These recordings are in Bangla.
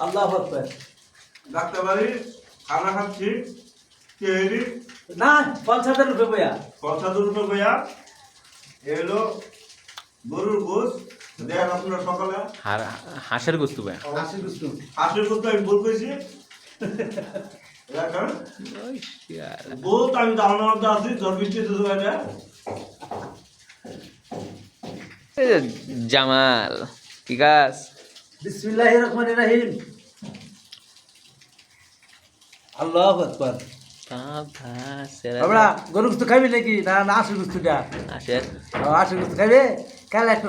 আল্লাহ আকবার। ডাক্তার বাড়ি খানা খাচ্ছি কেহেরি না ৫০০০ রুপে বইয়া ৫০০০ রুপে বইয়া এলো গরুর গোস দেখেন আপনারা সকালে হাঁসের গোস্ত ভাই হাসি গুস্তু হাঁসের গোস্ত আমি বল কইছি দেখেন বহুত আমি ধারণা মধ্যে আছি জ্বর বৃষ্টি তো এটা জামাল ঠিক আছে বিসমিল্লাহির রহমানির রহিম। আল্লাহু আকবার। আমরা গরু গুস্তু খাবি নাকি? না না হাসি গুস্তুটা হাঁসের হাসি গুস্তু খাবে কাল একটা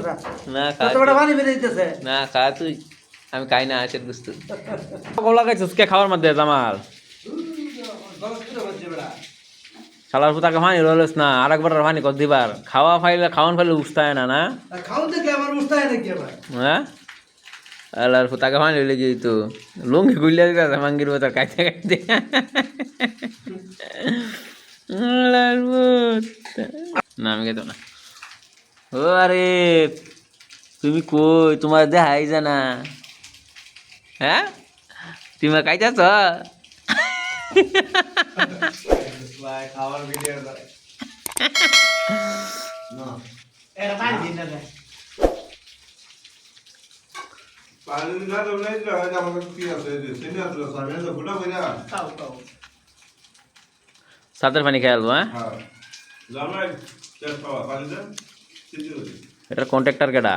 না কত বড় পানি বেরিয়ে দিতেছে। না খা তুই আমি খাই না হাঁসের গোস্ত কলা খাইছিস কে খাওয়ার মধ্যে জামাল শালার পুতাকে পানি রইলস না আর একবার পানি কত দিবার খাওয়া ফাইলে খাওয়ান ফাইলে উঠতে না না খাওন দেখে আমার বুঝতে হয় নাকি আবার হ্যাঁ আলার পুতাকে পানি রইলে গিয়ে তো লুঙ্গি গুলিয়ে দিতে মাঙ্গির মতো খাইতে খাইতে না আমি খাইতো না ও আরে তুমি কই তোমার দেখাই জানা হ্যাঁ তুমি খাইতেছ খাওয়ার ভিডিও না এর পানি দিন না পানি না তো নাই তো আমাকে কি আছে যে সিনে আছে সামনে তো ফুটা কইরা খাও খাও সাতের পানি খেয়ে আলবো হ্যাঁ হ্যাঁ জামাই চেষ্টা পানি দেন সিদ্ধি করে এটার কন্ট্রাক্টর কেডা